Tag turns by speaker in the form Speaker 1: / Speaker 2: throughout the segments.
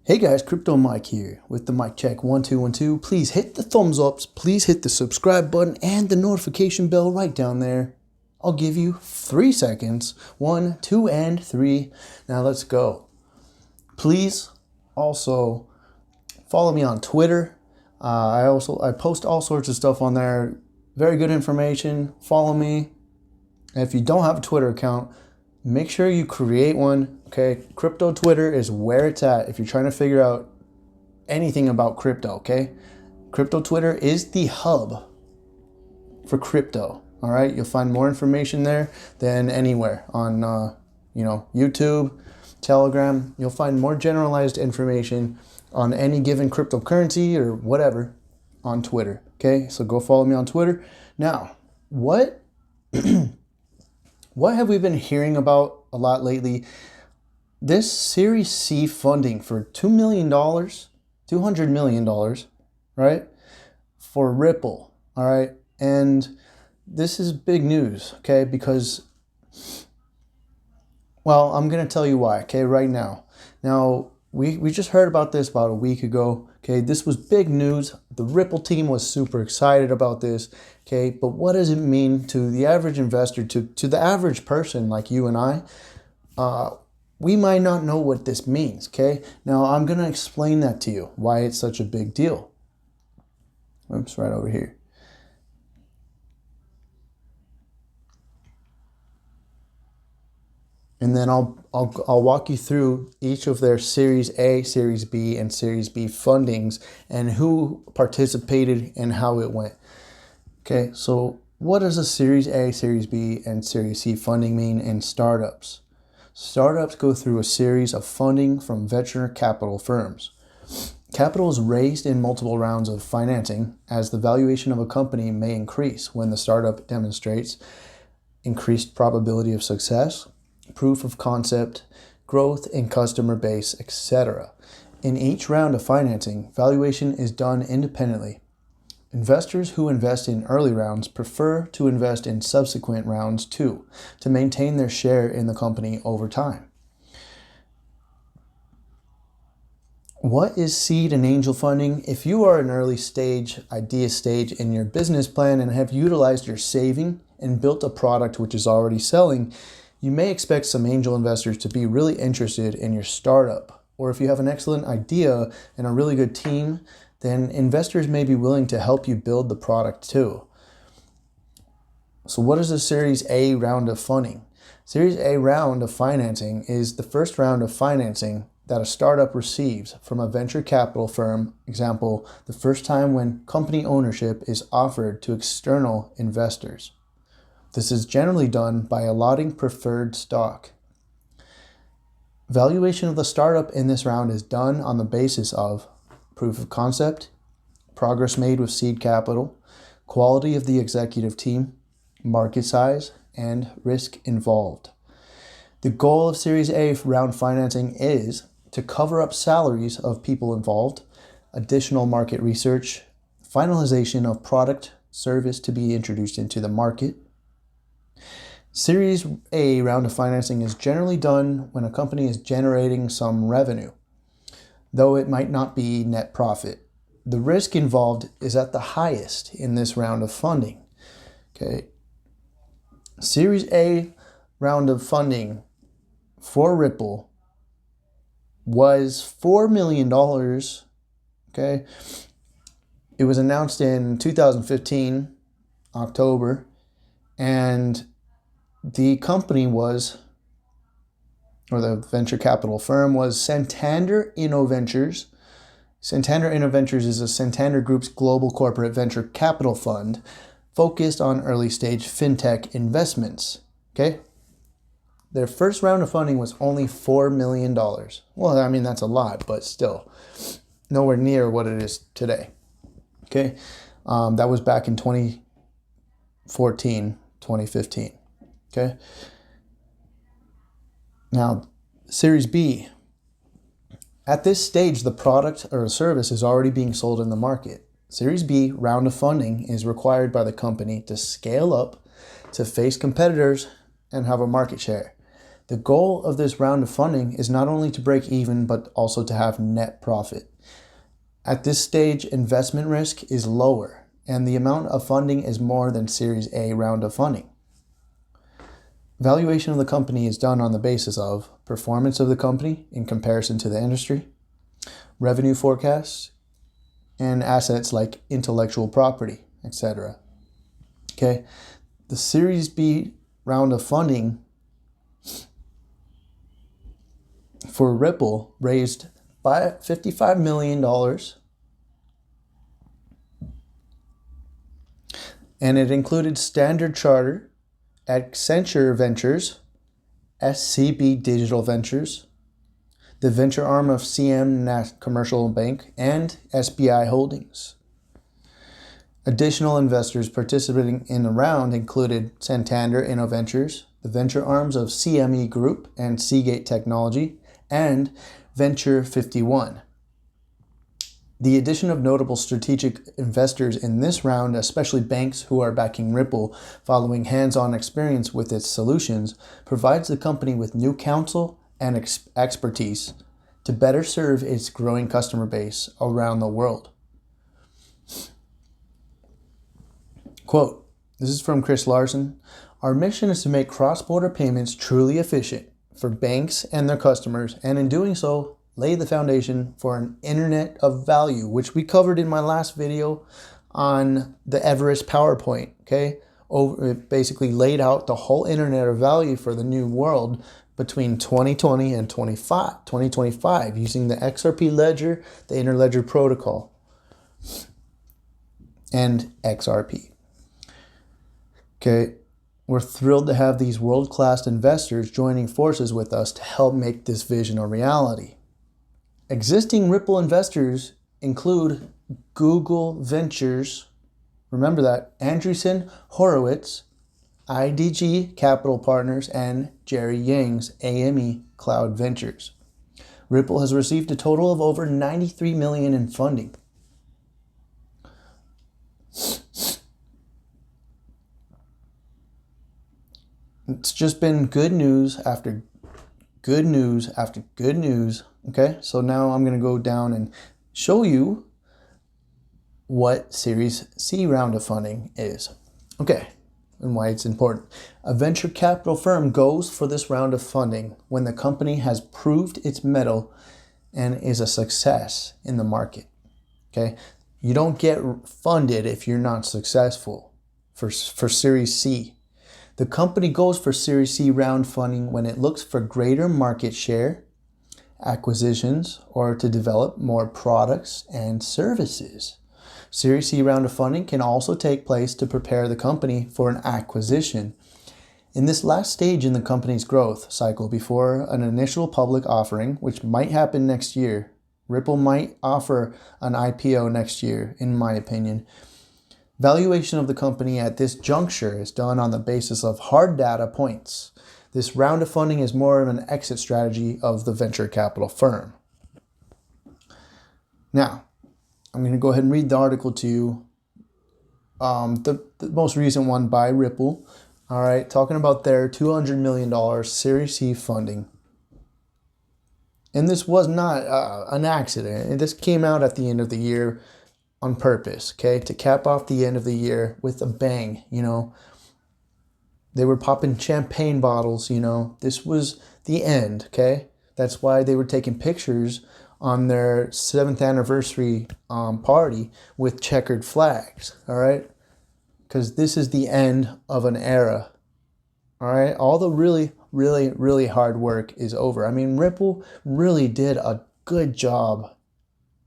Speaker 1: Hey guys, Crypto Mike here with the mic check 1212. Please hit the thumbs ups, please hit the subscribe button and the notification bell right down there. I'll give you 3 seconds. 1, 2, and 3. Now let's go. Please also follow me on Twitter. I post all sorts of stuff on there. Very good information. Follow me. And if you don't have a Twitter account, make sure you create one. Okay, crypto Twitter is where it's at if you're trying to figure out anything about crypto. Okay, crypto Twitter is the hub for crypto. All right, you'll find more information there than anywhere on YouTube, Telegram. You'll find more generalized information on any given cryptocurrency or whatever on Twitter. Okay, so go follow me on Twitter. Now, what have we been hearing about a lot lately? This Series C funding for $2 million, $200 million, right? For Ripple, all right? And this is big news, okay? Because, well, I'm going to tell you why, okay, right now. Now, we just heard about this about a week ago, okay? This was big news. The Ripple team was super excited about this, okay? But what does it mean to the average investor, to the average person like you and I? We might not know what this means, okay? Now, I'm going to explain that to you, why it's such a big deal. Oops, right over here. And then I'll walk you through each of their Series A, Series B, and Series B fundings and who participated and how it went. Okay, so what does a Series A, Series B, and Series C funding mean in startups? Startups go through a series of funding from venture capital firms. Capital is raised in multiple rounds of financing as the valuation of a company may increase when the startup demonstrates increased probability of success, proof of concept, growth in customer base, etc. In each round of financing, valuation is done independently. Investors who invest in early rounds prefer to invest in subsequent rounds too, to maintain their share in the company over time. What is seed and angel funding? If you are an early stage, idea stage in your business plan and have utilized your saving and built a product which is already selling, you may expect some angel investors to be really interested in your startup. Or if you have an excellent idea and a really good team, then investors may be willing to help you build the product too. So what is a Series A round of funding? Series A round of financing is the first round of financing that a startup receives from a venture capital firm. Example, the first time when company ownership is offered to external investors. This is generally done by allotting preferred stock. Valuation of the startup in this round is done on the basis of proof of concept, progress made with seed capital, quality of the executive team, market size, and risk involved. The goal of Series A round financing is to cover up salaries of people involved, additional market research, finalization of product service to be introduced into the market. Series A round of financing is generally done when a company is generating some revenue, though it might not be net profit. The risk involved is at the highest in this round of funding. Okay. Series A round of funding for Ripple was $4 million. Okay. It was announced in 2015, October, and the company was, or the venture capital firm was Santander InnoVentures. Santander InnoVentures is a Santander Group's global corporate venture capital fund focused on early stage fintech investments. Okay? Their first round of funding was only $4 million. Well, I mean, that's a lot, but still nowhere near what it is today. Okay? That was back in 2014, 2015. Okay? Now, Series B. At this stage, the product or service is already being sold in the market. Series B round of funding is required by the company to scale up, to face competitors, and have a market share. The goal of this round of funding is not only to break even, but also to have net profit. At this stage, investment risk is lower, and the amount of funding is more than Series A round of funding. Valuation of the company is done on the basis of performance of the company in comparison to the industry, revenue forecasts, and assets like intellectual property, etc. Okay, the Series B round of funding for Ripple raised $55 million, and it included Standard Chartered, Accenture Ventures, SCB Digital Ventures, the venture arm of CM Commercial Bank, and SBI Holdings. Additional investors participating in the round included Santander InnoVentures, the venture arms of CME Group and Seagate Technology, and Venture 51. The addition of notable strategic investors in this round, especially banks who are backing Ripple following hands-on experience with its solutions, provides the company with new counsel and expertise to better serve its growing customer base around the world. Quote, this is from Chris Larson. Our mission is to make cross-border payments truly efficient for banks and their customers, and in doing so, lay the foundation for an internet of value, which we covered in my last video on the Everest PowerPoint, okay? It basically laid out the whole internet of value for the new world between 2020 and 2025 using the XRP ledger, the interledger protocol, and XRP. Okay, we're thrilled to have these world-class investors joining forces with us to help make this vision a reality. Existing Ripple investors include Google Ventures, remember that, Andreessen Horowitz, IDG Capital Partners, and Jerry Yang's AME Cloud Ventures. Ripple has received a total of over $93 million in funding. It's just been good news after good news after good news. Okay, so now I'm going to go down and show you what Series C round of funding is. Okay, and why it's important. A venture capital firm goes for this round of funding when the company has proved its mettle and is a success in the market. Okay, you don't get funded if you're not successful for Series C. The company goes for Series C round funding when it looks for greater market share, acquisitions, or to develop more products and services. Series C round of funding can also take place to prepare the company for an acquisition. In this last stage in the company's growth cycle before an initial public offering, which might happen next year, Ripple might offer an IPO next year, in my opinion. Valuation of the company at this juncture is done on the basis of hard data points. This round of funding is more of an exit strategy of the venture capital firm. Now, I'm going to go ahead and read the article to you, the most recent one by Ripple, all right, talking about their $200 million Series C funding. And this was not an accident. This came out at the end of the year on purpose, okay, to cap off the end of the year with a bang, you know. They were popping champagne bottles, you know. This was the end, okay? That's why they were taking pictures on their 7th anniversary party with checkered flags, all right? Because this is the end of an era, all right? All the really hard work is over. I mean, Ripple really did a good job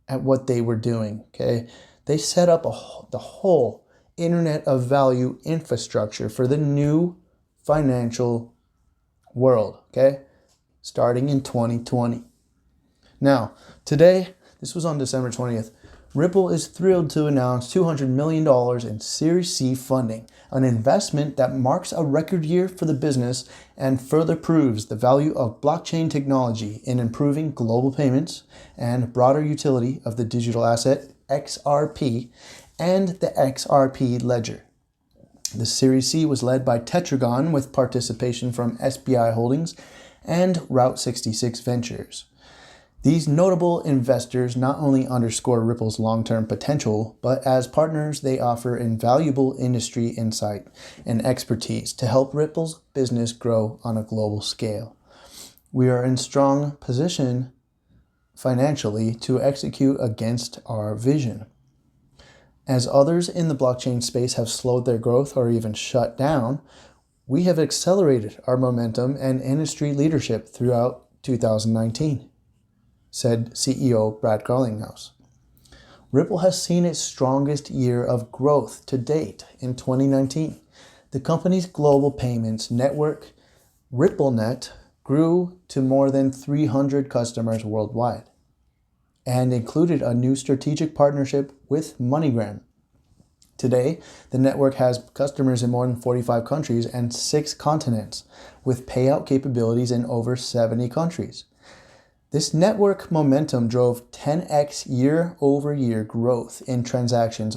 Speaker 1: at what they were doing, okay? They set up the whole internet of value infrastructure for the new financial world, okay? Starting in 2020. Now, today, this was on December 20th, Ripple is thrilled to announce $200 million in Series C funding, an investment that marks a record year for the business and further proves the value of blockchain technology in improving global payments and broader utility of the digital asset XRP and the XRP ledger. The Series C was led by Tetragon with participation from SBI Holdings and Route 66 Ventures. These notable investors not only underscore Ripple's long-term potential, but as partners, they offer invaluable industry insight and expertise to help Ripple's business grow on a global scale. We are in strong position financially to execute against our vision. As others in the blockchain space have slowed their growth or even shut down, we have accelerated our momentum and industry leadership throughout 2019. Said CEO Brad Garlinghouse. Ripple has seen its strongest year of growth to date in 2019. The company's global payments network, RippleNet, grew to more than 300 customers worldwide and included a new strategic partnership with MoneyGram. Today, the network has customers in more than 45 countries and 6 continents, with payout capabilities in over 70 countries. This network momentum drove 10x year-over-year growth in transactions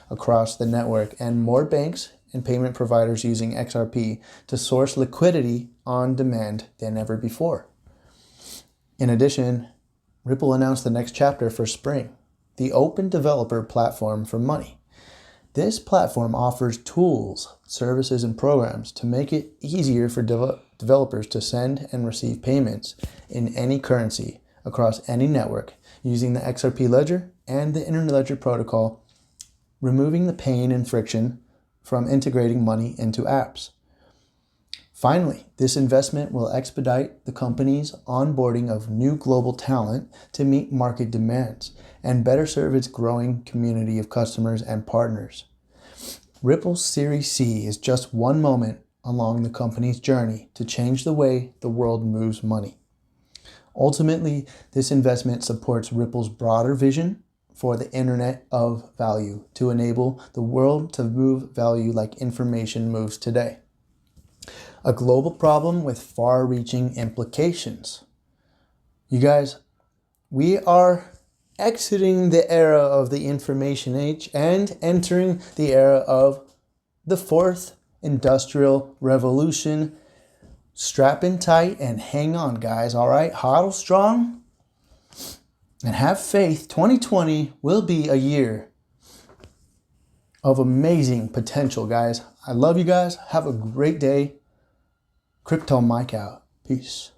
Speaker 1: across the network and more banks and payment providers using XRP to source liquidity on demand than ever before. In addition, Ripple announced the next chapter for Spring, the open developer platform for money. This platform offers tools, services, and programs to make it easier for developers to send and receive payments in any currency across any network using the XRP ledger and the Interledger protocol, removing the pain and friction from integrating money into apps. Finally, this investment will expedite the company's onboarding of new global talent to meet market demands and better serve its growing community of customers and partners. Ripple's Series C is just one moment along the company's journey to change the way the world moves money. Ultimately, this investment supports Ripple's broader vision for the Internet of Value to enable the world to move value like information moves today. A global problem with far-reaching implications. You guys, we are exiting the era of the information age and entering the era of the fourth industrial revolution. Strap in tight and hang on, guys, all right? Hodl strong and have faith. 2020 will be a year of amazing potential, guys. I love you guys. Have a great day. Crypto Mike out. Peace.